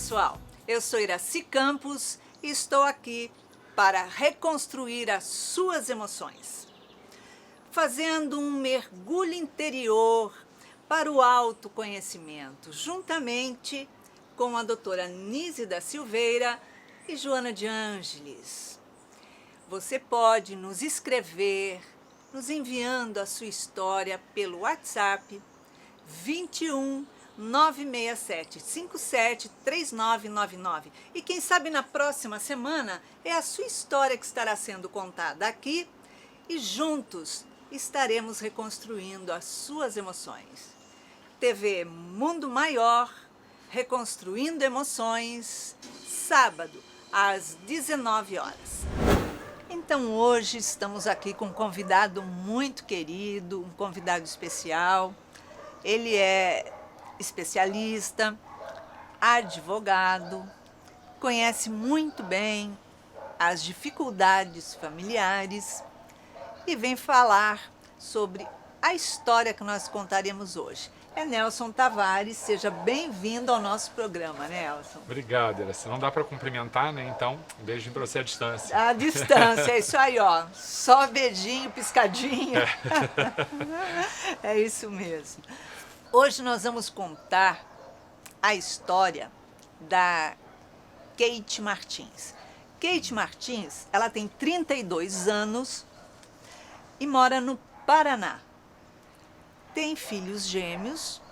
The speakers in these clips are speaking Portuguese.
pessoal, eu sou Iraci Campos e estou aqui para reconstruir as suas emoções, fazendo um mergulho interior para o autoconhecimento, juntamente com a doutora Nise da Silveira e Joana de Ângeles. Você pode nos escrever, nos enviando a sua história pelo WhatsApp 21 967 57 3999. E quem sabe na próxima semana é a sua história que estará sendo contada aqui e juntos estaremos reconstruindo as suas emoções. TV Mundo Maior, Reconstruindo Emoções, sábado às 19 horas. Então hoje estamos aqui com um convidado muito querido, um convidado especial. Ele é especialista, advogado, conhece muito bem as dificuldades familiares e vem falar sobre a história que nós contaremos hoje. É Nelson Tavares, seja bem-vindo ao nosso programa, Nelson. Obrigado, Iraci. Não dá para cumprimentar, né? Então, um beijinho para você à distância. À distância, é isso aí, ó. Só beijinho, piscadinho. É isso mesmo. Hoje nós vamos contar a história da Kate Martins. Kate Martins, ela tem 32 anos e mora no Paraná. Tem filhos gêmeos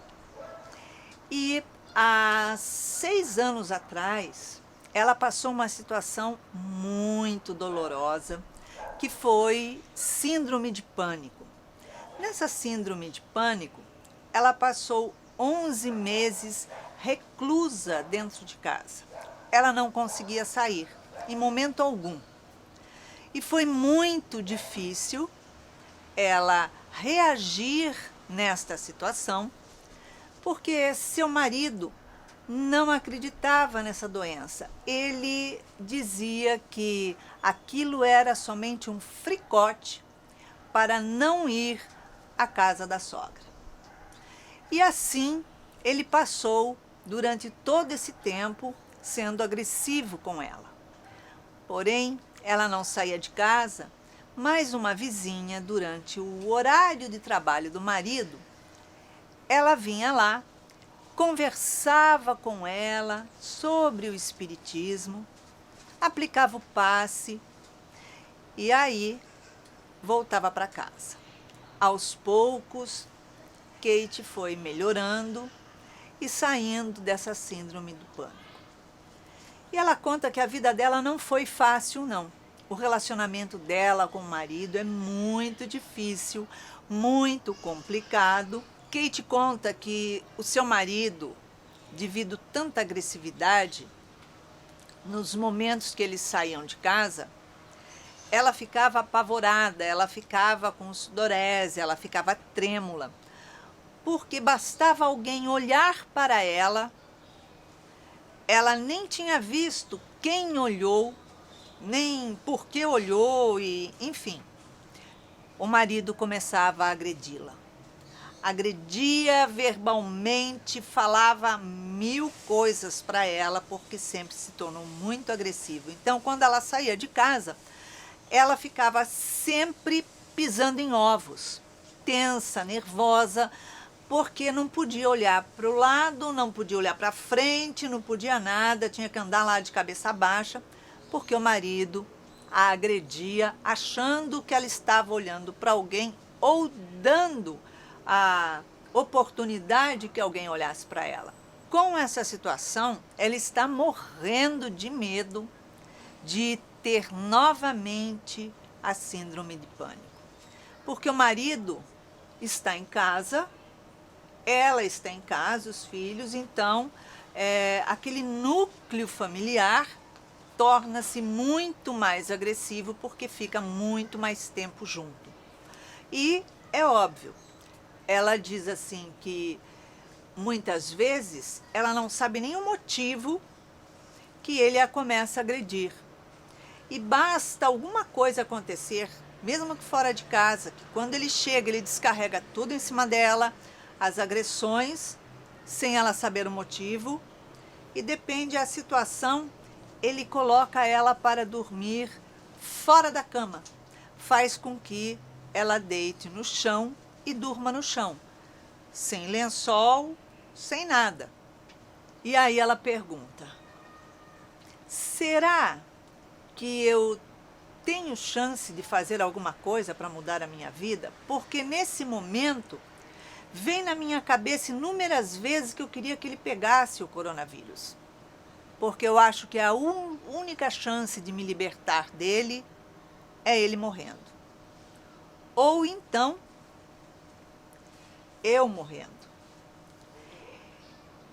e há 6 anos atrás ela passou uma situação muito dolorosa que foi síndrome de pânico. Nessa síndrome de pânico, ela passou 11 meses reclusa dentro de casa. Ela não conseguia sair em momento algum. E foi muito difícil ela reagir nesta situação, porque seu marido não acreditava nessa doença. Ele dizia que aquilo era somente um fricote para não ir à casa da sogra. E assim ele passou durante todo esse tempo sendo agressivo com ela. Porém, ela não saía de casa, mas uma vizinha, durante o horário de trabalho do marido, ela vinha lá, conversava com ela sobre o espiritismo, aplicava o passe e aí voltava para casa. Aos poucos, Kate foi melhorando e saindo dessa síndrome do pânico. E ela conta que a vida dela não foi fácil, não. O relacionamento dela com o marido é muito difícil, muito complicado. Kate conta que o seu marido, devido a tanta agressividade, nos momentos que eles saíam de casa, ela ficava apavorada, ela ficava com sudorese, ela ficava trêmula, porque bastava alguém olhar para ela, ela nem tinha visto quem olhou, nem por que olhou, e enfim, o marido começava a agredi-la. Agredia verbalmente, falava 1000 coisas para ela, porque sempre se tornou muito agressivo. Então, quando ela saía de casa, ela ficava sempre pisando em ovos, tensa, nervosa, porque não podia olhar para o lado, não podia olhar para frente, não podia nada, tinha que andar lá de cabeça baixa, porque o marido a agredia, achando que ela estava olhando para alguém ou dando a oportunidade que alguém olhasse para ela. Com essa situação, ela está morrendo de medo de ter novamente a síndrome de pânico. Porque o marido está em casa, ela está em casa, os filhos, então aquele núcleo familiar torna-se muito mais agressivo porque fica muito mais tempo junto. E é óbvio, ela diz assim que muitas vezes ela não sabe nem o motivo que ele a começa a agredir. E basta alguma coisa acontecer, mesmo que fora de casa, que quando ele chega, ele descarrega tudo em cima dela, as agressões, sem ela saber o motivo, e depende da situação, ele coloca ela para dormir fora da cama. Faz com que ela deite no chão e durma no chão, sem lençol, sem nada. E aí ela pergunta: será que eu tenho chance de fazer alguma coisa para mudar a minha vida? Porque nesse momento vem na minha cabeça inúmeras vezes que eu queria que ele pegasse o coronavírus. Porque eu acho que a única chance de me libertar dele é ele morrendo. Ou então, eu morrendo.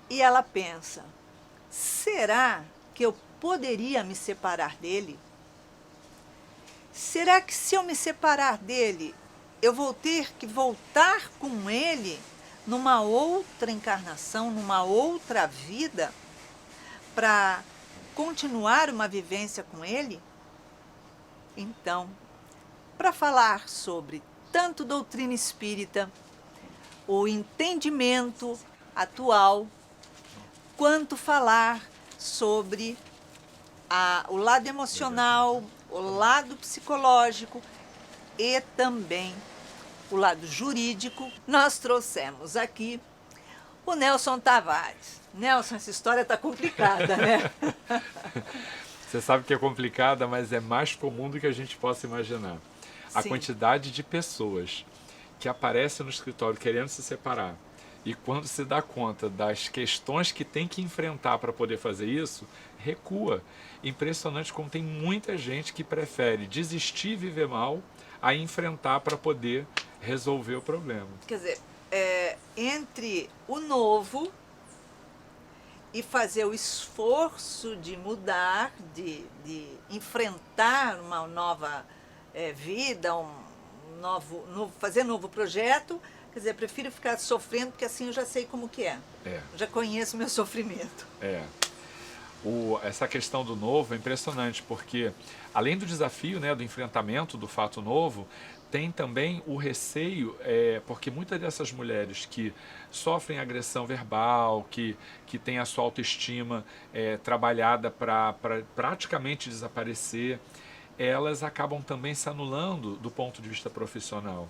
E ela pensa: será que eu poderia me separar dele? Será que se eu me separar dele, eu vou ter que voltar com ele numa outra encarnação, numa outra vida, para continuar uma vivência com ele? Então, para falar sobre tanto doutrina espírita, o entendimento atual, quanto falar sobre o lado emocional, o lado psicológico e também o lado jurídico, nós trouxemos aqui o Nelson Tavares. Nelson, essa história está complicada, né? Você sabe que é complicada, mas é mais comum do que a gente possa imaginar. A Sim. quantidade de pessoas que aparecem no escritório querendo se separar e quando se dá conta das questões que tem que enfrentar para poder fazer isso, recua. Impressionante como tem muita gente que prefere desistir e viver mal a enfrentar para poder resolver o problema. Quer dizer, entre o novo e fazer o esforço de mudar, de enfrentar uma nova vida, fazer novo projeto, quer dizer, prefiro ficar sofrendo, porque assim eu já sei como que é. Já conheço meu sofrimento. Essa questão do novo é impressionante, porque além do desafio, né, do enfrentamento do fato novo, tem também o receio, porque muitas dessas mulheres que sofrem agressão verbal, que têm a sua autoestima trabalhada para praticamente desaparecer, elas acabam também se anulando do ponto de vista profissional.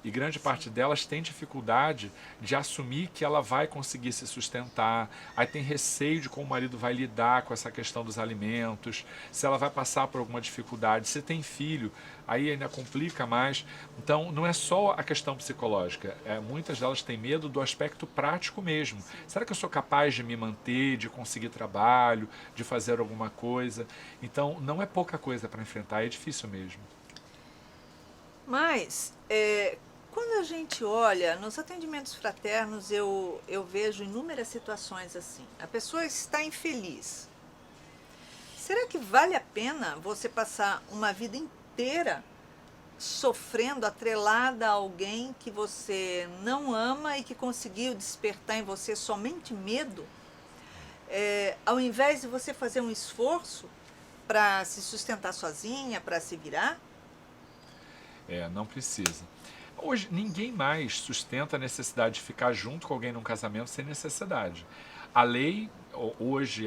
E grande parte delas tem dificuldade de assumir que ela vai conseguir se sustentar, aí tem receio de como o marido vai lidar com essa questão dos alimentos, se ela vai passar por alguma dificuldade, se tem filho, aí ainda complica mais. Então não é só a questão psicológica, muitas delas têm medo do aspecto prático mesmo. Será que eu sou capaz de me manter, de conseguir trabalho, de fazer alguma coisa? Então não é pouca coisa para enfrentar, é difícil mesmo. Mas, quando a gente olha nos atendimentos fraternos, eu vejo inúmeras situações assim. A pessoa está infeliz. Será que vale a pena você passar uma vida inteira sofrendo, atrelada a alguém que você não ama e que conseguiu despertar em você somente medo? Ao invés de você fazer um esforço para se sustentar sozinha, para se virar? Não precisa. Hoje, ninguém mais sustenta a necessidade de ficar junto com alguém num casamento sem necessidade. A lei, hoje,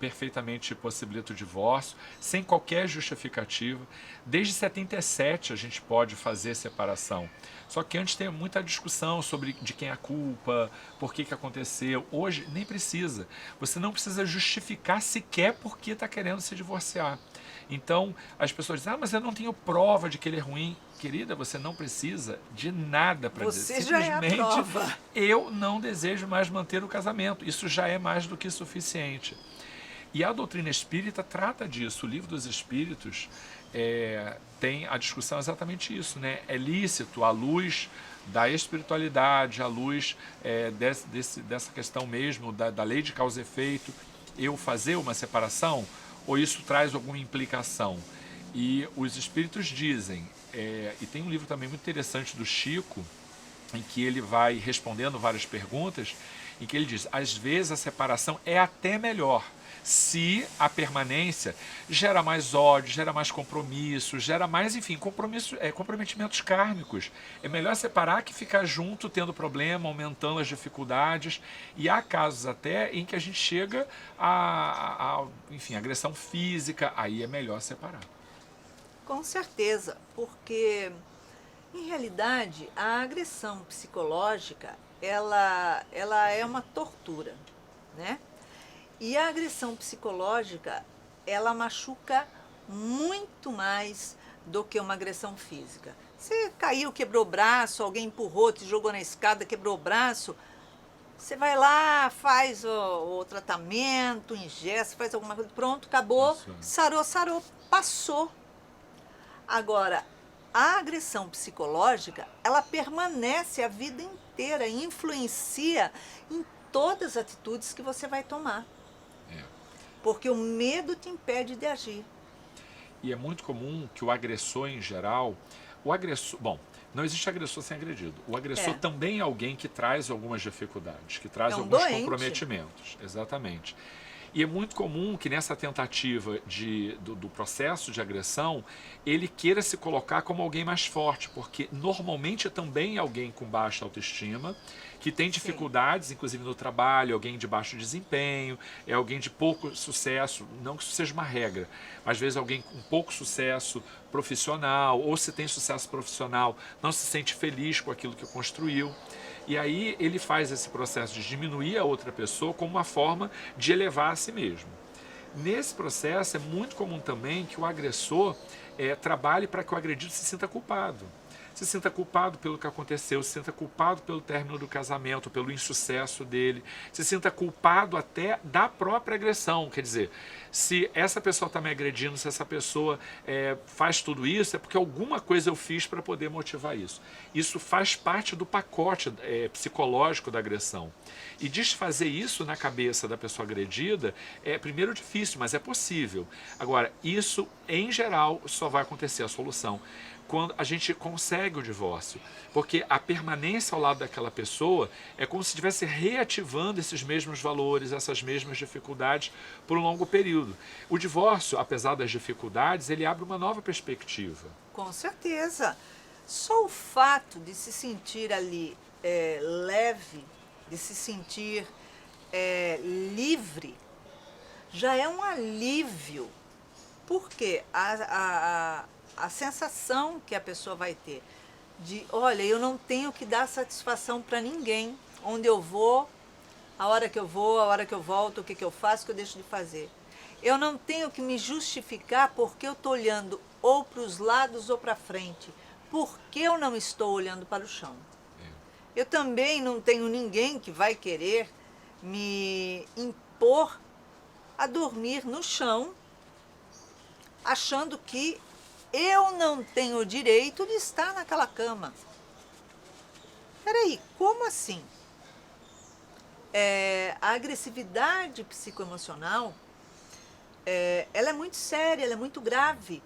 perfeitamente possibilita o divórcio, sem qualquer justificativa. Desde 77 a gente pode fazer separação. Só que antes tem muita discussão sobre de quem é a culpa, por que aconteceu. Hoje, nem precisa. Você não precisa justificar sequer por que está querendo se divorciar. Então, as pessoas dizem: mas eu não tenho prova de que ele é ruim. Querida, você não precisa de nada para dizer. Você já é a prova. Eu não desejo mais manter o casamento. Isso já é mais do que suficiente. E a doutrina espírita trata disso. O Livro dos Espíritos tem a discussão exatamente isso, né? É lícito, à luz da espiritualidade, à luz dessa questão mesmo, da lei de causa e efeito, eu fazer uma separação? Ou isso traz alguma implicação? E os espíritos dizem, e tem um livro também muito interessante do Chico, em que ele vai respondendo várias perguntas, em que ele diz: às vezes a separação é até melhor. Se a permanência gera mais ódio, gera mais compromisso, gera mais, enfim, comprometimentos kármicos. É melhor separar que ficar junto, tendo problema, aumentando as dificuldades. E há casos até em que a gente chega enfim, agressão física, aí é melhor separar. Com certeza, porque em realidade a agressão psicológica ela é uma tortura, né? E a agressão psicológica ela machuca muito mais do que uma agressão física. Você caiu, quebrou o braço, alguém empurrou, te jogou na escada, quebrou o braço, você vai lá, faz o tratamento, ingesta, faz alguma coisa, pronto, acabou, sarou, passou. Agora, a agressão psicológica, ela permanece a vida inteira e influencia em todas as atitudes que você vai tomar. Porque o medo te impede de agir. E é muito comum que o agressor em geral, bom, não existe agressor sem agredido. O agressor também é alguém que traz algumas dificuldades, que traz alguns comprometimentos. Exatamente. E é muito comum que nessa tentativa do processo de agressão, ele queira se colocar como alguém mais forte, porque normalmente é também alguém com baixa autoestima, que tem dificuldades, inclusive no trabalho, alguém de baixo desempenho, é alguém de pouco sucesso, não que isso seja uma regra, mas às vezes alguém com pouco sucesso profissional, ou se tem sucesso profissional, não se sente feliz com aquilo que construiu. E aí ele faz esse processo de diminuir a outra pessoa como uma forma de elevar a si mesmo. Nesse processo é muito comum também que o agressor trabalhe para que o agredido se sinta culpado. Se sinta culpado pelo que aconteceu, se sinta culpado pelo término do casamento, pelo insucesso dele, se sinta culpado até da própria agressão. Quer dizer, se essa pessoa está me agredindo, se essa pessoa faz tudo isso, é porque alguma coisa eu fiz para poder motivar isso. Isso faz parte do pacote psicológico da agressão. E desfazer isso na cabeça da pessoa agredida é primeiro difícil, mas é possível. Agora, isso em geral só vai acontecer, a solução, quando a gente consegue o divórcio, porque a permanência ao lado daquela pessoa é como se estivesse reativando esses mesmos valores, essas mesmas dificuldades por um longo período. O divórcio, apesar das dificuldades, ele abre uma nova perspectiva. Com certeza. Só o fato de se sentir ali leve, de se sentir livre, já é um alívio. Porque a sensação que a pessoa vai ter de, olha, eu não tenho que dar satisfação para ninguém, onde eu vou, a hora que eu vou, a hora que eu volto, o que eu faço, o que eu deixo de fazer. Eu não tenho que me justificar porque eu estou olhando ou para os lados ou para frente, porque eu não estou olhando para o chão. Eu também não tenho ninguém que vai querer me impor a dormir no chão, achando que eu não tenho o direito de estar naquela cama. Peraí, como assim? A agressividade psicoemocional, ela é muito séria, ela é muito grave.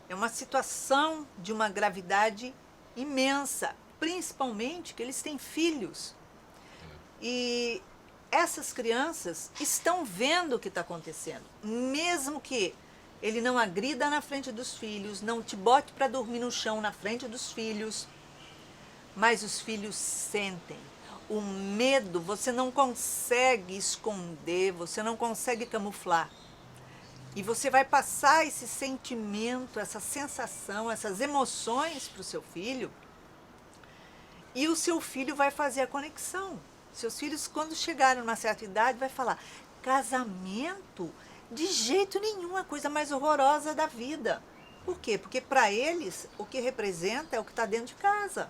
É uma situação de uma gravidade imensa, principalmente que eles têm filhos. E essas crianças estão vendo o que está acontecendo, mesmo que ele não agrida na frente dos filhos, não te bote para dormir no chão na frente dos filhos, mas os filhos sentem. O medo você não consegue esconder, você não consegue camuflar. E você vai passar esse sentimento, essa sensação, essas emoções para o seu filho, e o seu filho vai fazer a conexão. Seus filhos, quando chegarem numa certa idade, vai falar, casamento? De jeito nenhum, a coisa mais horrorosa da vida. Por quê? Porque para eles o que representa é o que está dentro de casa.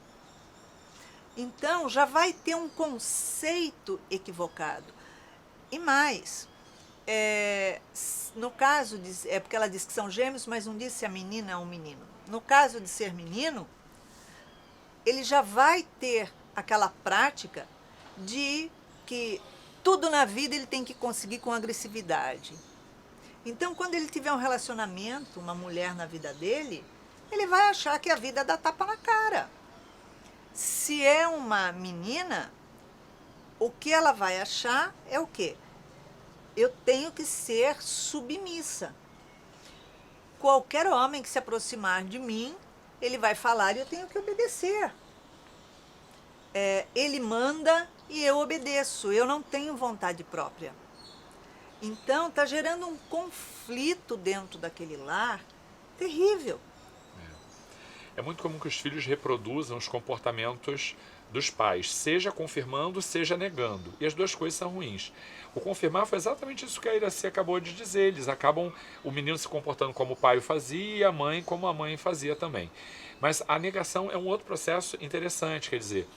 Então já vai ter um conceito equivocado. E mais, no caso, porque ela diz que são gêmeos, mas não diz se a menina é um menino. No caso de ser menino, ele já vai ter aquela prática de que tudo na vida ele tem que conseguir com agressividade. Então, quando ele tiver um relacionamento, uma mulher na vida dele, ele vai achar que a vida dá tapa na cara. Se é uma menina, o que ela vai achar é o quê? eu tenho que ser submissa. Qualquer homem que se aproximar de mim, ele vai falar e eu tenho que obedecer. Ele manda e eu obedeço, eu não tenho vontade própria. Então, está gerando um conflito dentro daquele lar terrível. É muito comum que os filhos reproduzam os comportamentos dos pais, seja confirmando, seja negando. E as duas coisas são ruins. O confirmar foi exatamente isso que a Iraci acabou de dizer. Eles acabam, o menino se comportando como o pai o fazia e a mãe como a mãe fazia também. Mas a negação é um outro processo interessante, quer dizer,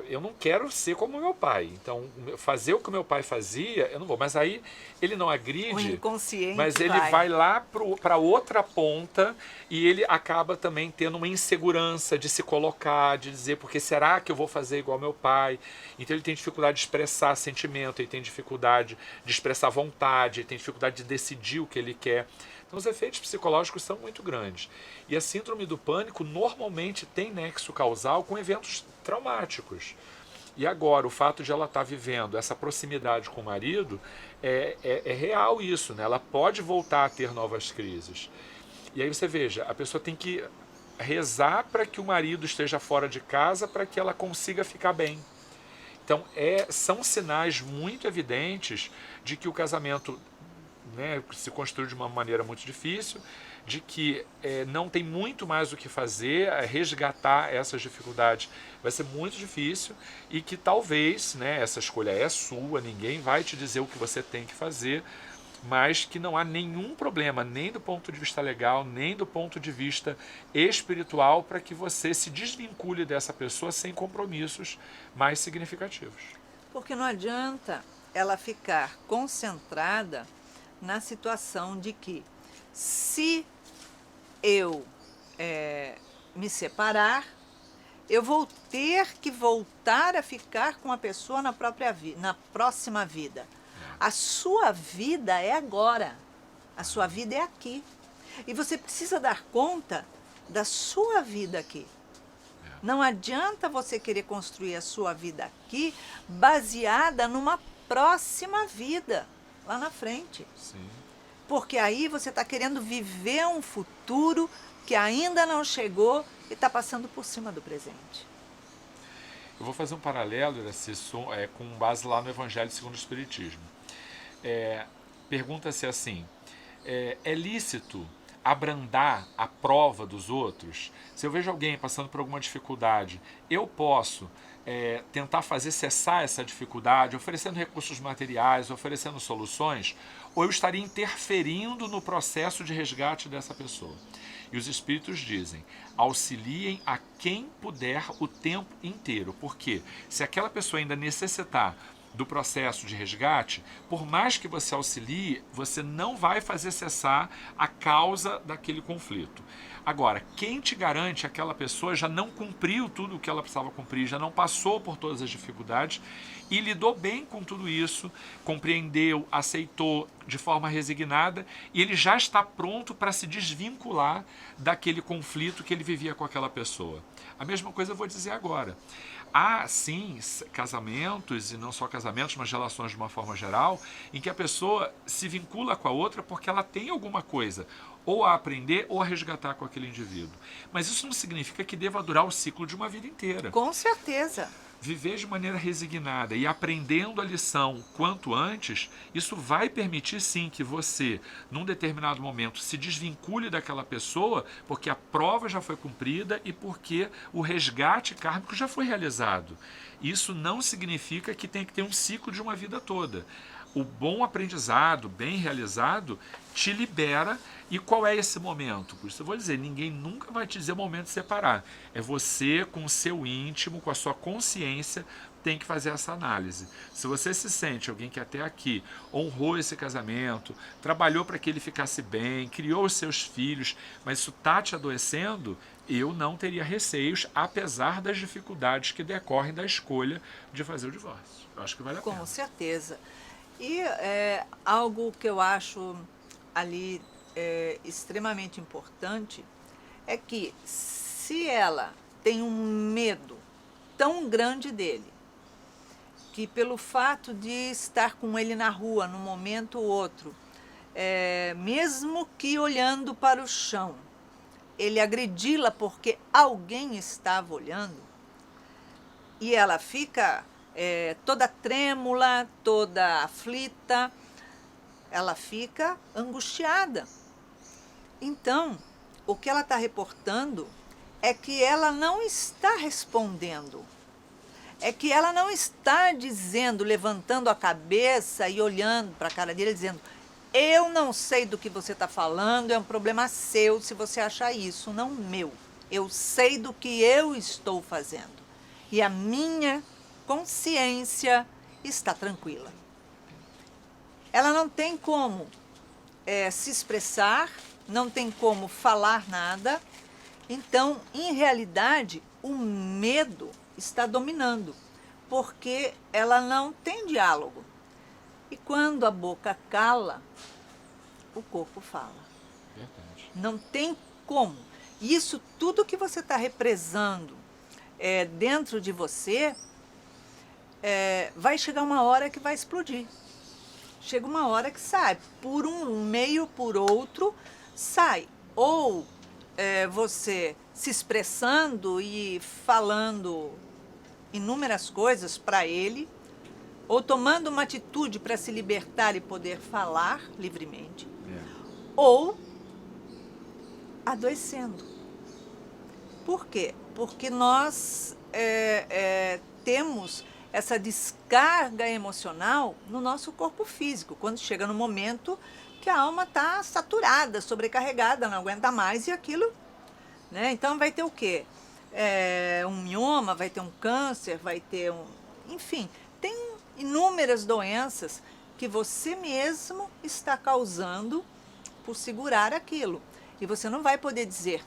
eu não quero ser como o meu pai. Então, fazer o que o meu pai fazia, eu não vou. Mas aí ele não O agride, inconsciente mas ele vai lá para outra ponta e ele acaba também tendo uma insegurança de se colocar, de dizer, porque será que eu vou fazer igual ao meu pai? Então ele tem dificuldade de expressar sentimento, ele tem dificuldade de expressar vontade, ele tem dificuldade de decidir o que ele quer. Então os efeitos psicológicos são muito grandes. E a síndrome do pânico normalmente tem nexo causal com eventos traumáticos. E agora, o fato de ela estar vivendo essa proximidade com o marido, é real isso, né? Ela pode voltar a ter novas crises. E aí você veja, a pessoa tem que rezar para que o marido esteja fora de casa para que ela consiga ficar bem. Então, são sinais muito evidentes de que o casamento, né, se construiu de uma maneira muito difícil, de que não tem muito mais o que fazer, resgatar essas dificuldades vai ser muito difícil e que talvez, né, essa escolha é sua, ninguém vai te dizer o que você tem que fazer, mas que não há nenhum problema, nem do ponto de vista legal, nem do ponto de vista espiritual, para que você se desvincule dessa pessoa sem compromissos mais significativos. Porque não adianta ela ficar concentrada na situação de que se eu me separar, eu vou ter que voltar a ficar com a pessoa na próxima vida. A sua vida é agora, a sua vida é aqui. E você precisa dar conta da sua vida aqui. Não adianta você querer construir a sua vida aqui baseada numa próxima vida lá na frente. Sim. Porque aí você está querendo viver um futuro que ainda não chegou e está passando por cima do presente. Eu vou fazer um paralelo, Iraci, com base lá no Evangelho segundo o Espiritismo. Pergunta-se assim, é lícito abrandar a prova dos outros? Se eu vejo alguém passando por alguma dificuldade, eu posso tentar fazer cessar essa dificuldade, oferecendo recursos materiais, oferecendo soluções, ou eu estaria interferindo no processo de resgate dessa pessoa? E os espíritos dizem, auxiliem a quem puder o tempo inteiro, porque se aquela pessoa ainda necessitar do processo de resgate, por mais que você auxilie, você não vai fazer cessar a causa daquele conflito. Agora, quem te garante que aquela pessoa já não cumpriu tudo o que ela precisava cumprir, já não passou por todas as dificuldades e lidou bem com tudo isso, compreendeu, aceitou de forma resignada e ele já está pronto para se desvincular daquele conflito que ele vivia com aquela pessoa. A mesma coisa eu vou dizer agora. Há, sim, casamentos, e não só casamentos, mas relações de uma forma geral, em que a pessoa se vincula com a outra porque ela tem alguma coisa, ou a aprender ou a resgatar com aquele indivíduo. Mas isso não significa que deva durar o ciclo de uma vida inteira. Com certeza. Viver de maneira resignada e aprendendo a lição quanto antes, isso vai permitir sim que você, num determinado momento, se desvincule daquela pessoa, porque a prova já foi cumprida e porque o resgate kármico já foi realizado. Isso não significa que tem que ter um ciclo de uma vida toda. O bom aprendizado, bem realizado, te libera. E qual é esse momento? Por isso eu vou dizer, ninguém nunca vai te dizer o momento de separar. É você, com o seu íntimo, com a sua consciência, tem que fazer essa análise. Se você se sente alguém que até aqui honrou esse casamento, trabalhou para que ele ficasse bem, criou os seus filhos, mas isso está te adoecendo, eu não teria receios, apesar das dificuldades que decorrem da escolha de fazer o divórcio. Eu acho que vale a pena. Com certeza. E algo que eu acho ali extremamente importante é que se ela tem um medo tão grande dele que pelo fato de estar com ele na rua, num momento ou outro, mesmo que olhando para o chão, ele agredi-la porque alguém estava olhando, e ela fica toda trêmula, toda aflita, ela fica angustiada. Então, o que ela está reportando é que ela não está respondendo, é que ela não está dizendo, levantando a cabeça e olhando para a cara dele, dizendo: eu não sei do que você está falando, é um problema seu se você achar isso, não meu. Eu sei do que eu estou fazendo e a minha consciência está tranquila. Ela não tem como se expressar, não tem como falar nada. Então, em realidade, o medo está dominando, porque ela não tem diálogo. E quando a boca cala, o corpo fala. Verdade. Não tem como. Isso tudo que você está represando dentro de você, vai chegar uma hora que vai explodir. Chega uma hora que sai. Por um meio, por outro, sai. Ou você se expressando e falando inúmeras coisas para ele, ou tomando uma atitude para se libertar e poder falar livremente, ou adoecendo. Por quê? Porque nós temos essa descarga emocional no nosso corpo físico, quando chega no momento que a alma está saturada, sobrecarregada, não aguenta mais, e aquilo, né? Então vai ter o quê? Um mioma, vai ter um câncer, vai ter enfim, tem inúmeras doenças que você mesmo está causando por segurar aquilo. E você não vai poder dizer: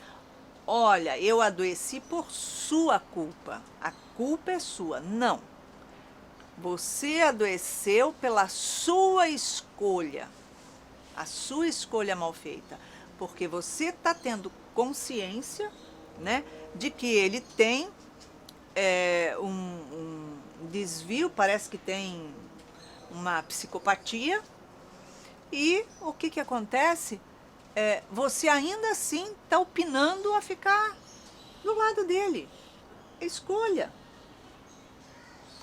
olha, eu adoeci por sua culpa, a culpa é sua. Não. Você adoeceu pela sua escolha, a sua escolha mal feita, porque você está tendo consciência, né, de que ele tem um desvio, parece que tem uma psicopatia, e o que acontece? Você ainda assim está opinando a ficar do lado dele. Escolha.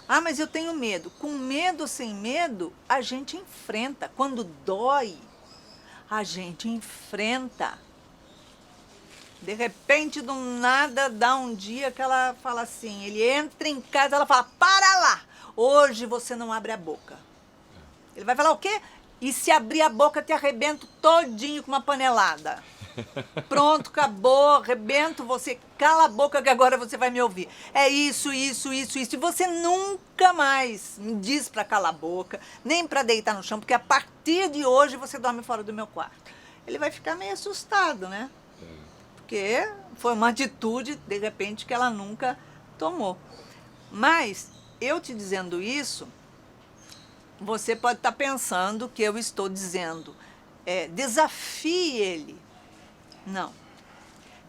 Ah, mas eu tenho medo. Com medo ou sem medo, a gente enfrenta. Quando dói, a gente enfrenta. De repente, do nada, dá um dia que ela fala assim, ele entra em casa, ela fala: para lá, hoje você não abre a boca. Ele vai falar o quê? E se abrir a boca, te arrebento todinho com uma panelada. Pronto, acabou, arrebento você, cala a boca que agora você vai me ouvir. É isso. E você nunca mais me diz para calar a boca, nem para deitar no chão, porque a partir de hoje você dorme fora do meu quarto. Ele vai ficar meio assustado, né? Porque foi uma atitude, de repente, que ela nunca tomou. Mas, eu te dizendo isso, você pode estar pensando que eu estou dizendo, desafie ele.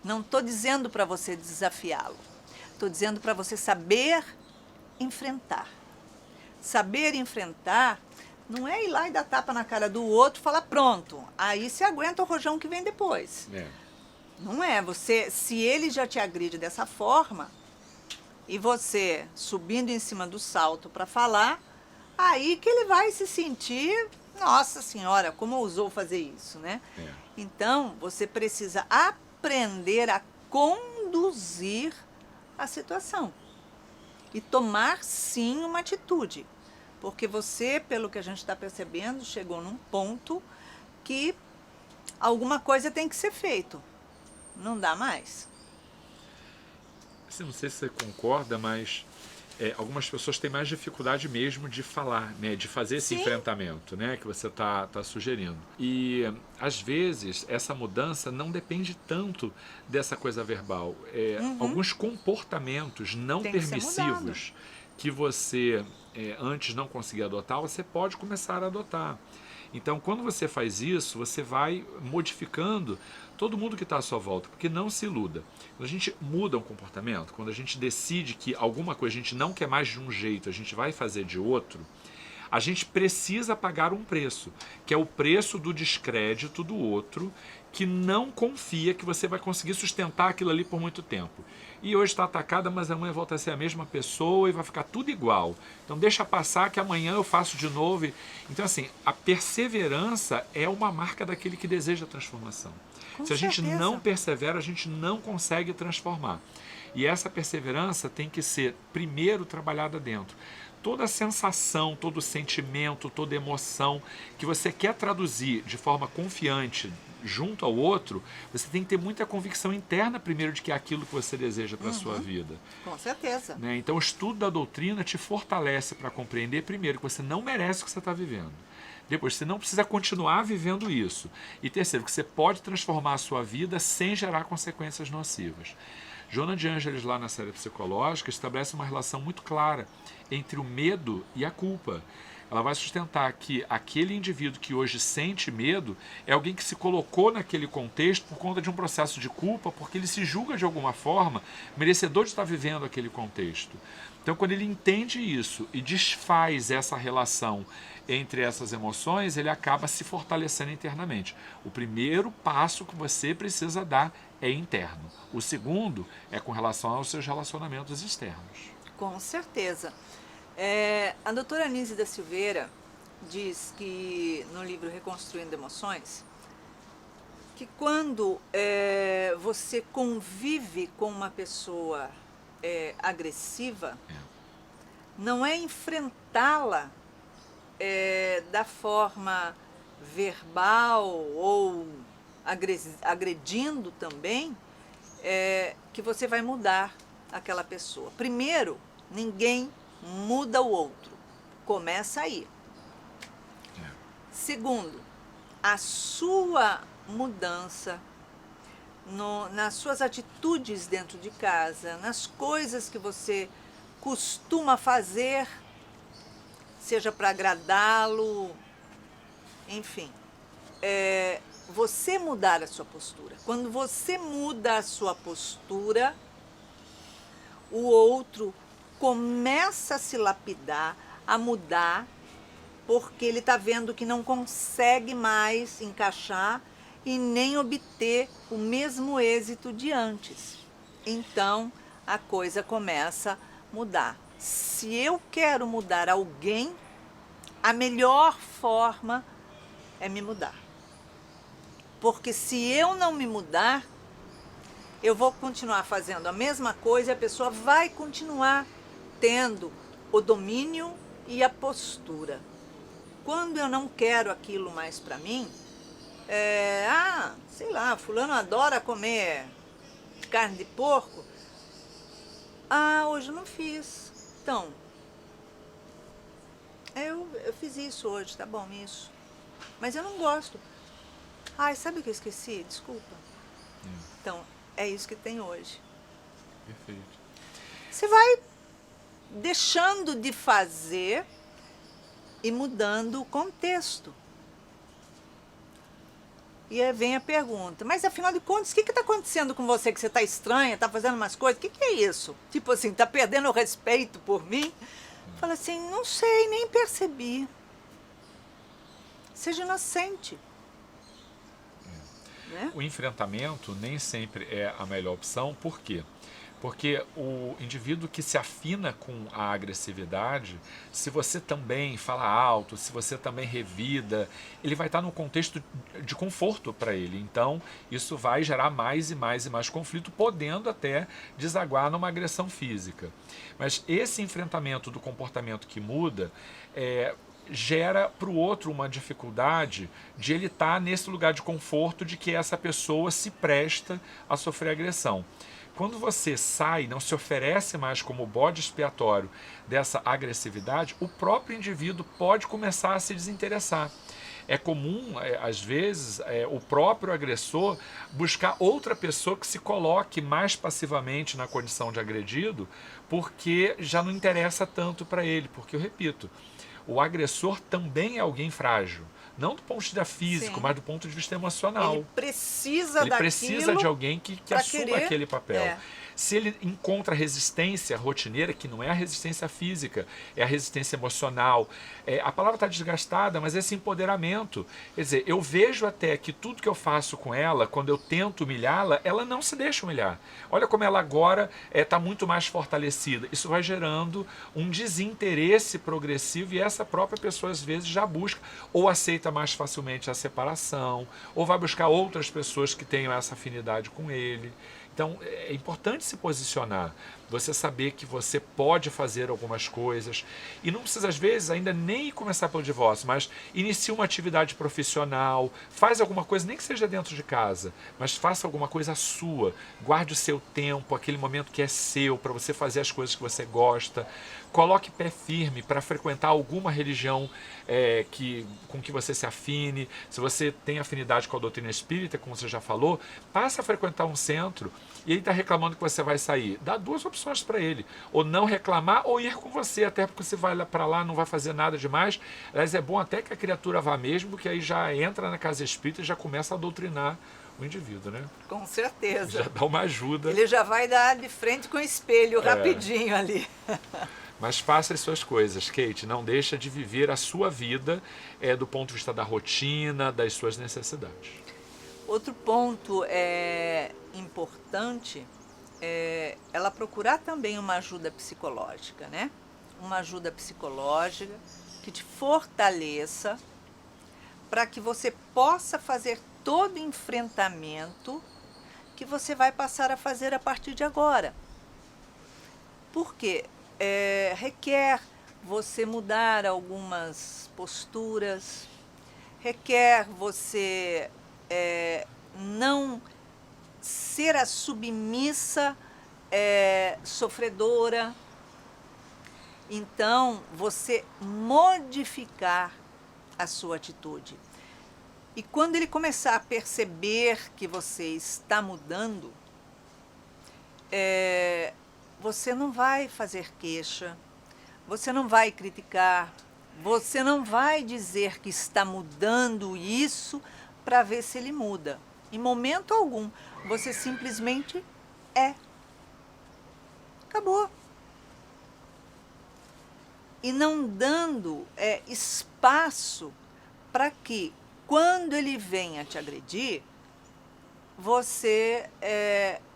Não estou dizendo para você desafiá-lo. Estou dizendo para você saber enfrentar. Saber enfrentar não é ir lá e dar tapa na cara do outro e falar: pronto, aí você aguenta o rojão que vem depois. Não é. Você, se ele já te agride dessa forma, e você subindo em cima do salto para falar, aí que ele vai se sentir: nossa senhora, como ousou fazer isso, né? Então, você precisa aprender a conduzir a situação e tomar, sim, uma atitude. Porque você, pelo que a gente está percebendo, chegou num ponto que alguma coisa tem que ser feito. Não dá mais. Não sei se você concorda, mas algumas pessoas têm mais dificuldade mesmo de falar, né, de fazer esse enfrentamento, né, que você tá sugerindo. E às vezes essa mudança não depende tanto dessa coisa verbal. Alguns comportamentos não permissivos que você antes não conseguia adotar, você pode começar a adotar. Então, quando você faz isso, você vai modificando todo mundo que está à sua volta, porque não se iluda. Quando a gente muda um comportamento, quando a gente decide que alguma coisa a gente não quer mais de um jeito, a gente vai fazer de outro, a gente precisa pagar um preço, que é o preço do descrédito do outro, que não confia que você vai conseguir sustentar aquilo ali por muito tempo. E hoje está atacada, mas amanhã volta a ser a mesma pessoa e vai ficar tudo igual. Então deixa passar que amanhã eu faço de novo. Então assim, a perseverança é uma marca daquele que deseja a transformação. Com Se a gente certeza. não persevera, a gente não consegue transformar. E essa perseverança tem que ser primeiro trabalhada dentro. Toda sensação, todo sentimento, toda emoção que você quer traduzir de forma confiante junto ao outro, você tem que ter muita convicção interna primeiro de que é aquilo que você deseja para a sua vida. Com certeza. Né? Então o estudo da doutrina te fortalece para compreender primeiro que você não merece o que você está vivendo. Depois, você não precisa continuar vivendo isso. E terceiro, que você pode transformar a sua vida sem gerar consequências nocivas. Joana de Ângeles, lá na série psicológica, estabelece uma relação muito clara entre o medo e a culpa. Ela vai sustentar que aquele indivíduo que hoje sente medo é alguém que se colocou naquele contexto por conta de um processo de culpa, porque ele se julga de alguma forma merecedor de estar vivendo aquele contexto. Então, quando ele entende isso e desfaz essa relação entre essas emoções, ele acaba se fortalecendo internamente. O primeiro passo que você precisa dar é interno. O segundo é com relação aos seus relacionamentos externos. Com certeza. A doutora Anísia da Silveira diz que no livro Reconstruindo Emoções, que quando você convive com uma pessoa agressiva, não é enfrentá-la da forma verbal ou agredindo também, que você vai mudar aquela pessoa. Primeiro, ninguém muda o outro. Começa aí. Segundo, a sua mudança nas suas atitudes dentro de casa, nas coisas que você costuma fazer, seja para agradá-lo, enfim, você mudar a sua postura. Quando você muda a sua postura, o outro começa a se lapidar, a mudar, porque ele está vendo que não consegue mais encaixar e nem obter o mesmo êxito de antes. Então, a coisa começa a mudar. Se eu quero mudar alguém, a melhor forma é me mudar. Porque se eu não me mudar, eu vou continuar fazendo a mesma coisa e a pessoa vai continuar tendo o domínio e a postura. Quando eu não quero aquilo mais para mim, sei lá, fulano adora comer carne de porco. Hoje eu não fiz. Então, eu fiz isso hoje, tá bom, isso. Mas eu não gosto. Sabe o que eu esqueci? Desculpa. Então, é isso que tem hoje. Perfeito. Você vai deixando de fazer e mudando o contexto. E aí vem a pergunta, mas afinal de contas, o que está acontecendo com você? Que você está estranha, está fazendo umas coisas? O que é isso? Tipo assim, está perdendo o respeito por mim? Fala assim, não sei, nem percebi. Seja inocente. Né? O enfrentamento nem sempre é a melhor opção, por quê? Porque o indivíduo que se afina com a agressividade, se você também fala alto, se você também revida, ele vai estar num contexto de conforto para ele. Então, isso vai gerar mais e mais e mais conflito, podendo até desaguar numa agressão física. Mas esse enfrentamento do comportamento que muda gera para o outro uma dificuldade de ele estar nesse lugar de conforto de que essa pessoa se presta a sofrer agressão. Quando você sai, não se oferece mais como bode expiatório dessa agressividade, o próprio indivíduo pode começar a se desinteressar. É comum, às vezes, o próprio agressor buscar outra pessoa que se coloque mais passivamente na condição de agredido, porque já não interessa tanto para ele. Porque, eu repito, o agressor também é alguém frágil. Não do ponto de vista físico, Sim. mas do ponto de vista emocional. Ele precisa Ele precisa de alguém que assuma querer, aquele papel. é. Se ele encontra resistência rotineira, que não é a resistência física, é a resistência emocional. A palavra está desgastada, mas é esse empoderamento. Quer dizer, eu vejo até que tudo que eu faço com ela, quando eu tento humilhá-la, ela não se deixa humilhar. Olha como ela agora está muito mais fortalecida. Isso vai gerando um desinteresse progressivo e essa própria pessoa às vezes já busca ou aceita mais facilmente a separação, ou vai buscar outras pessoas que tenham essa afinidade com ele. Então, é importante se posicionar, você saber que você pode fazer algumas coisas e não precisa, às vezes, ainda nem começar pelo divórcio, mas inicie uma atividade profissional, faz alguma coisa, nem que seja dentro de casa, mas faça alguma coisa sua, guarde o seu tempo, aquele momento que é seu, para você fazer as coisas que você gosta, coloque pé firme para frequentar alguma religião com que você se afine. Se você tem afinidade com a doutrina espírita, como você já falou, passa a frequentar um centro e ele está reclamando que você vai sair. Dá duas opções para ele, ou não reclamar ou ir com você, até porque você vai para lá, não vai fazer nada demais. Aliás, é bom até que a criatura vá mesmo, que aí já entra na casa espírita e já começa a doutrinar o indivíduo, né? Com certeza. Já dá uma ajuda. Ele já vai dar de frente com o espelho rapidinho ali. Mas faça as suas coisas, Kate. Não deixa de viver a sua vida do ponto de vista da rotina, das suas necessidades. Outro ponto importante é ela procurar também uma ajuda psicológica, né? Uma ajuda psicológica que te fortaleça para que você possa fazer todo o enfrentamento que você vai passar a fazer a partir de agora. Por quê? Requer você mudar algumas posturas, requer você não ser a submissa sofredora. Então, você modificar a sua atitude. E quando ele começar a perceber que você está mudando, você não vai fazer queixa, você não vai criticar, você não vai dizer que está mudando isso para ver se ele muda. Em momento algum, você simplesmente é. Acabou. E não dando espaço para que, quando ele venha te agredir, você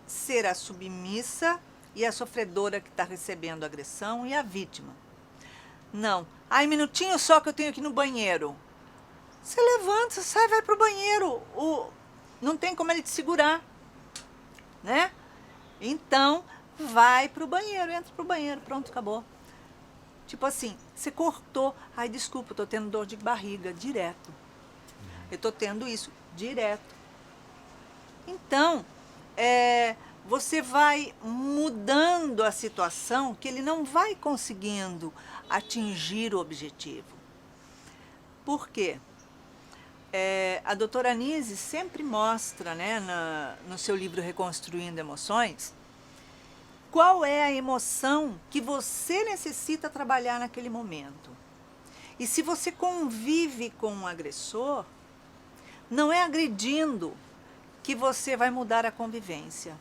ser a submissa e a sofredora que está recebendo agressão e a vítima. Não. Ai, minutinho só que eu tenho que ir no banheiro. Você levanta, você sai, vai para o banheiro. Não tem como ele te segurar, né? Então, vai para o banheiro, entra para o banheiro, pronto, acabou. Tipo assim, você cortou. Ai, desculpa, eu estou tendo dor de barriga, direto. Eu estou tendo isso, direto. Então, você vai mudando a situação que ele não vai conseguindo atingir o objetivo. Por quê? A doutora Anise sempre mostra, né, no seu livro Reconstruindo Emoções, qual é a emoção que você necessita trabalhar naquele momento. E se você convive com um agressor, não é agredindo que você vai mudar a convivência.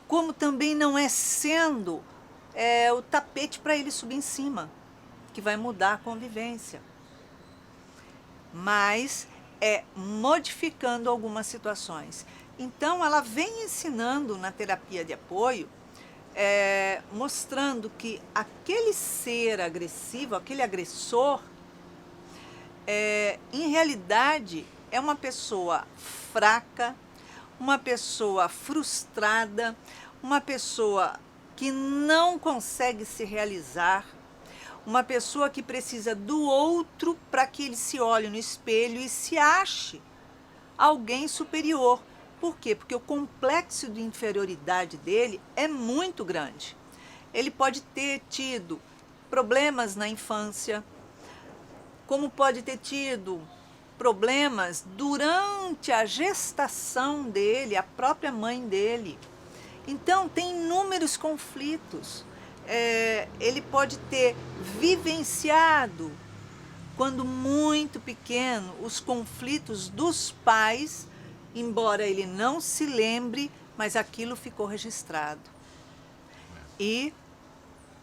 Como também não é sendo o tapete para ele subir em cima, que vai mudar a convivência. Mas modificando algumas situações. Então, ela vem ensinando na terapia de apoio, mostrando que aquele ser agressivo, aquele agressor, em realidade, é uma pessoa fraca, uma pessoa frustrada, uma pessoa que não consegue se realizar, uma pessoa que precisa do outro para que ele se olhe no espelho e se ache alguém superior. Por quê? Porque o complexo de inferioridade dele é muito grande. Ele pode ter tido problemas na infância, como pode ter tido problemas durante a gestação dele, a própria mãe dele. Então, tem inúmeros conflitos. Ele pode ter vivenciado quando muito pequeno, os conflitos dos pais, embora ele não se lembre, mas aquilo ficou registrado. E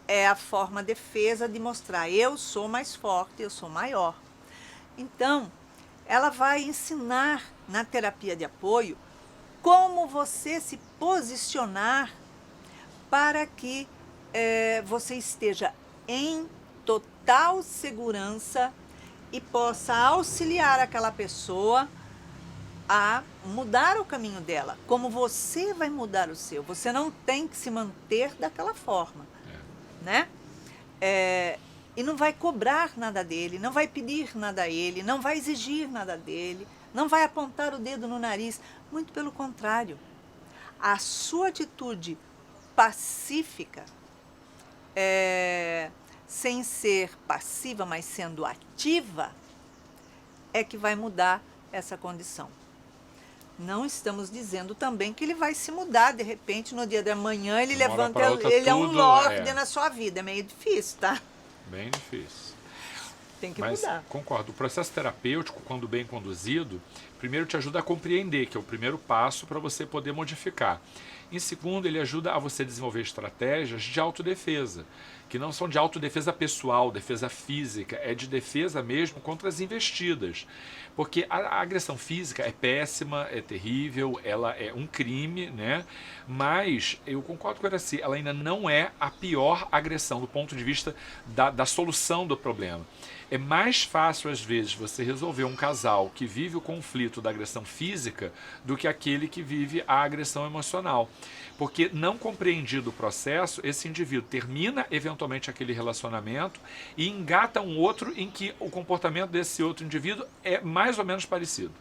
é a forma defesa de mostrar, eu sou mais forte, eu sou maior. Então, ela vai ensinar na terapia de apoio como você se posicionar para que você esteja em total segurança e possa auxiliar aquela pessoa a mudar o caminho dela, como você vai mudar o seu. Você não tem que se manter daquela forma, né? E não vai cobrar nada dele, não vai pedir nada a ele, não vai exigir nada dele, não vai apontar o dedo no nariz. Muito pelo contrário. A sua atitude pacífica, sem ser passiva, mas sendo ativa, é que vai mudar essa condição. Não estamos dizendo também que ele vai se mudar, de repente, no dia de amanhã, ele levanta, ele é um lorde na sua vida. É meio difícil, tá? Bem difícil. Tem que Mas, mudar. concordo, o processo terapêutico, quando bem conduzido, primeiro te ajuda a compreender, que é o primeiro passo para você poder modificar. Em segundo, ele ajuda a você desenvolver estratégias de autodefesa, que não são de autodefesa pessoal, defesa física, é de defesa mesmo contra as investidas. Porque a agressão física é péssima, é terrível, ela é um crime, né? Mas eu concordo com ela ainda não é a pior agressão do ponto de vista da solução do problema. É mais fácil, às vezes, você resolver um casal que vive o conflito da agressão física do que aquele que vive a agressão emocional. Porque, não compreendido o processo, esse indivíduo termina eventualmente aquele relacionamento e engata um outro em que o comportamento desse outro indivíduo é mais ou menos parecido.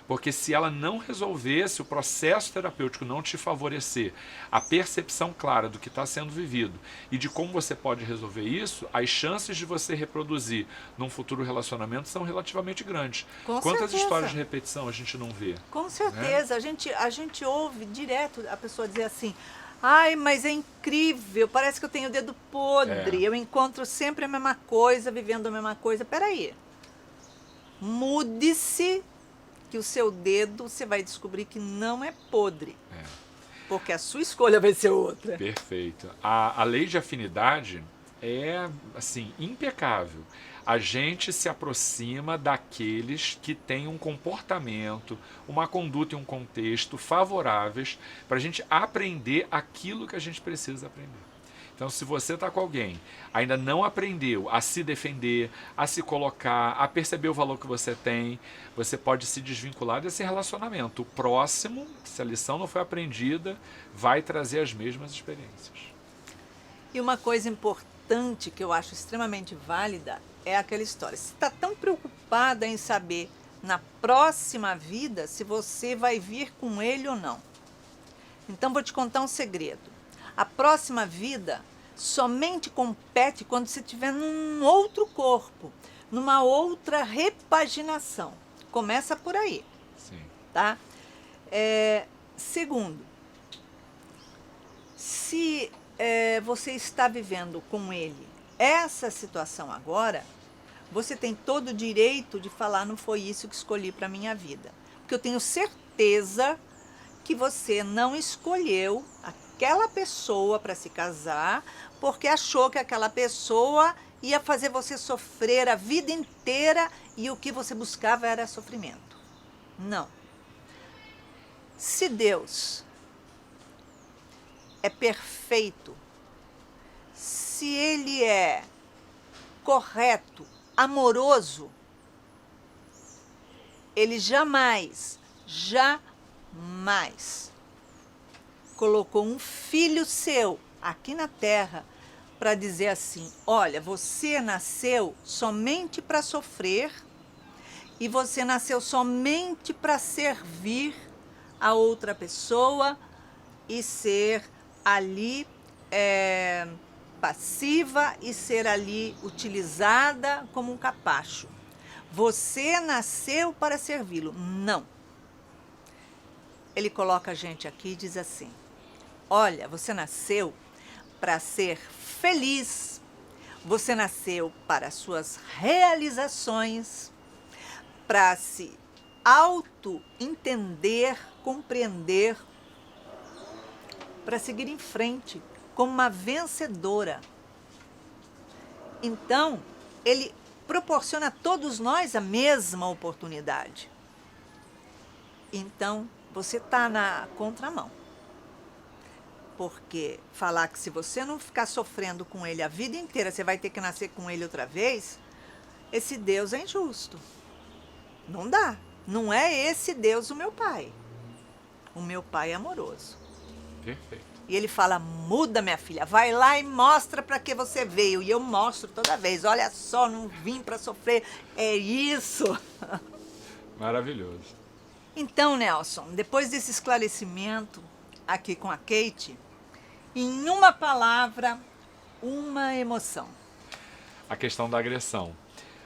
Porque se ela não resolver, se o processo terapêutico não te favorecer a percepção clara do que está sendo vivido e de como você pode resolver isso, as chances de você reproduzir num futuro relacionamento são relativamente grandes. Com Quantas certeza. histórias de repetição a gente não vê? Com certeza. A gente ouve direto a pessoa dizer assim, ai, mas é incrível, parece que eu tenho o dedo podre, eu encontro sempre a mesma coisa, vivendo a mesma coisa. Peraí, mude-se, que o seu dedo você vai descobrir que não é podre. Porque a sua escolha vai ser outra. Perfeito. A lei de afinidade é, assim, impecável. A gente se aproxima daqueles que têm um comportamento, uma conduta e um contexto favoráveis para a gente aprender aquilo que a gente precisa aprender. Então, se você está com alguém, ainda não aprendeu a se defender, a se colocar, a perceber o valor que você tem, você pode se desvincular desse relacionamento. O próximo, se a lição não foi aprendida, vai trazer as mesmas experiências. E uma coisa importante que eu acho extremamente válida é aquela história. Você está tão preocupada em saber na próxima vida se você vai vir com ele ou não. Então, vou te contar um segredo. A próxima vida somente compete quando você estiver num outro corpo, numa outra repaginação. Começa por aí. Sim. Tá? Segundo, se você está vivendo com ele essa situação agora, você tem todo o direito de falar, não foi isso que escolhi para a minha vida. Porque eu tenho certeza que você não escolheu aquela pessoa para se casar porque achou que aquela pessoa ia fazer você sofrer a vida inteira e o que você buscava era sofrimento. Não. Se Deus é perfeito, se Ele é correto, amoroso, Ele jamais colocou um filho seu aqui na terra para dizer assim, olha, você nasceu somente para sofrer e você nasceu somente para servir a outra pessoa e ser ali passiva e ser ali utilizada como um capacho. Você nasceu para servi-lo. Não. Ele coloca a gente aqui e diz assim, olha, você nasceu para ser feliz, Você nasceu para suas realizações, para se auto-entender, compreender, para seguir em frente como uma vencedora. Então, ele proporciona a todos nós a mesma oportunidade. Então, você está na contramão. Porque falar que se você não ficar sofrendo com ele a vida inteira, você vai ter que nascer com ele outra vez, esse Deus é injusto. Não dá. Não é esse Deus o meu pai. O meu pai é amoroso. Perfeito. E ele fala, muda, minha filha, vai lá e mostra para que você veio. E eu mostro toda vez, olha só, não vim para sofrer, é isso. Maravilhoso. Então, Nelson, depois desse esclarecimento aqui com a Kate, em uma palavra, uma emoção. A questão da agressão.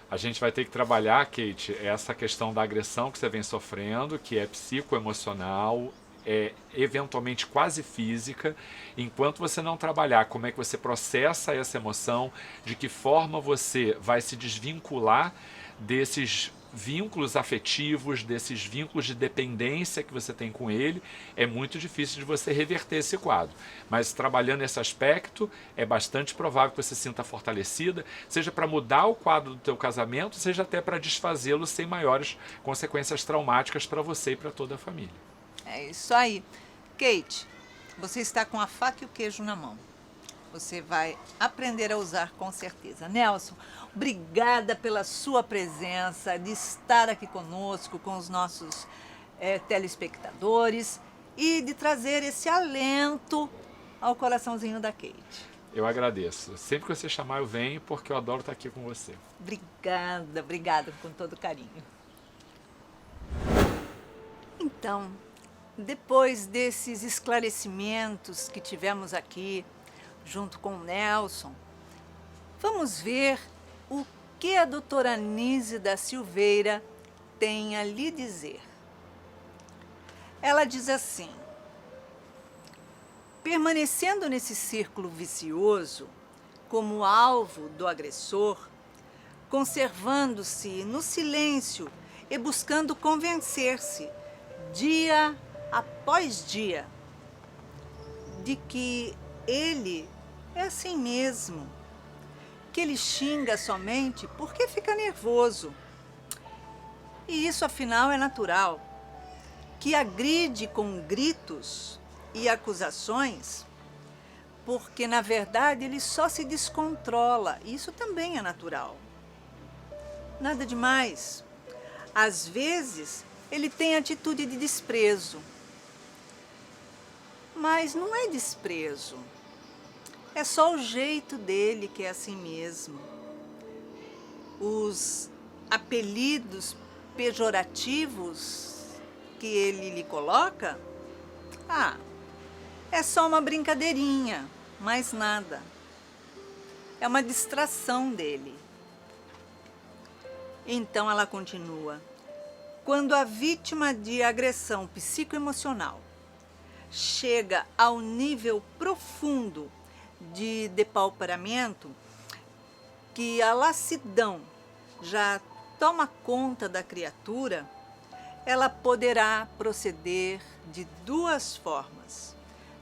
A gente vai ter que trabalhar, Kate, essa questão da agressão que você vem sofrendo, que é psicoemocional, é eventualmente quase física. Enquanto você não trabalhar como é que você processa essa emoção, de que forma você vai se desvincular desses vínculos afetivos, desses vínculos de dependência que você tem com ele, é muito difícil de você reverter esse quadro. Mas trabalhando esse aspecto, é bastante provável que você se sinta fortalecida, seja para mudar o quadro do teu casamento, seja até para desfazê-lo sem maiores consequências traumáticas para você e para toda a família. É isso aí. Kate, você está com a faca e o queijo na mão. Você vai aprender a usar com certeza. Nelson, obrigada pela sua presença, de estar aqui conosco, com os nossos telespectadores e de trazer esse alento ao coraçãozinho da Kate. Eu agradeço. Sempre que você chamar, eu venho, porque eu adoro estar aqui com você. Obrigada, obrigada com todo carinho. Então, depois desses esclarecimentos que tivemos aqui, junto com o Nelson, vamos ver o que a doutora Anísia da Silveira tem a lhe dizer. Ela diz assim: permanecendo nesse círculo vicioso, como alvo do agressor, conservando-se no silêncio e buscando convencer-se, dia após dia, de que ele é assim mesmo, que ele xinga somente porque fica nervoso. E isso, afinal, é natural. Que agride com gritos e acusações, porque, na verdade, ele só se descontrola. Isso também é natural. Nada demais. Às vezes, ele tem atitude de desprezo. Mas não é desprezo. É só o jeito dele que é assim mesmo. Os apelidos pejorativos que ele lhe coloca, é só uma brincadeirinha, mais nada. É uma distração dele. Então ela continua: quando a vítima de agressão psicoemocional chega ao nível profundo de depauperamento, que a lassidão já toma conta da criatura, ela poderá proceder de duas formas,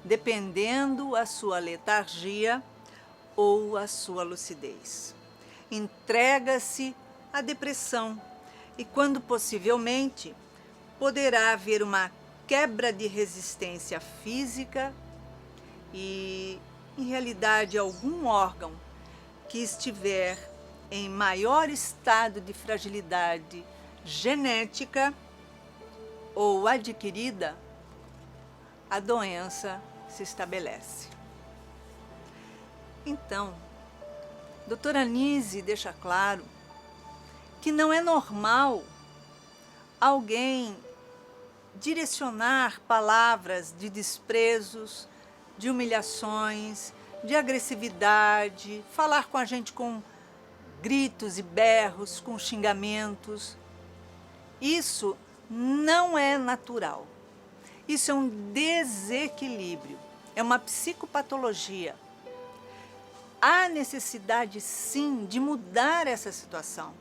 dependendo a sua letargia ou a sua lucidez. Entrega-se à depressão e, quando possivelmente, poderá haver uma quebra de resistência física e, em realidade, algum órgão que estiver em maior estado de fragilidade genética ou adquirida, a doença se estabelece. Então, doutora Anísia deixa claro que não é normal alguém direcionar palavras de desprezos, de humilhações, de agressividade, falar com a gente com gritos e berros, com xingamentos. Isso não é natural. Isso é um desequilíbrio, é uma psicopatologia. há necessidade sim de mudar essa situação.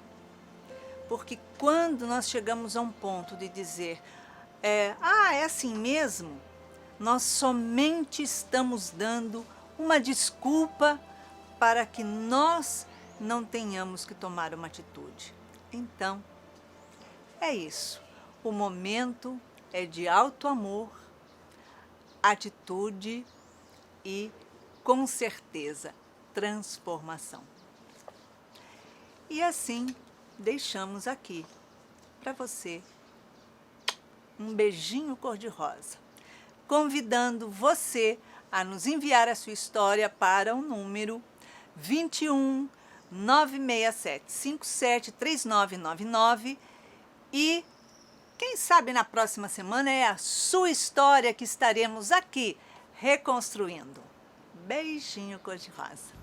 Porque quando nós chegamos a um ponto de dizer, é assim mesmo, nós somente estamos dando uma desculpa para que nós não tenhamos que tomar uma atitude. Então, é isso. O momento é de alto amor, atitude e, com certeza, transformação. E assim, deixamos aqui para você um beijinho cor-de-rosa, convidando você a nos enviar a sua história para o número 21 967 57 3999 e quem sabe na próxima semana é a sua história que estaremos aqui reconstruindo. Beijinho cor-de-rosa.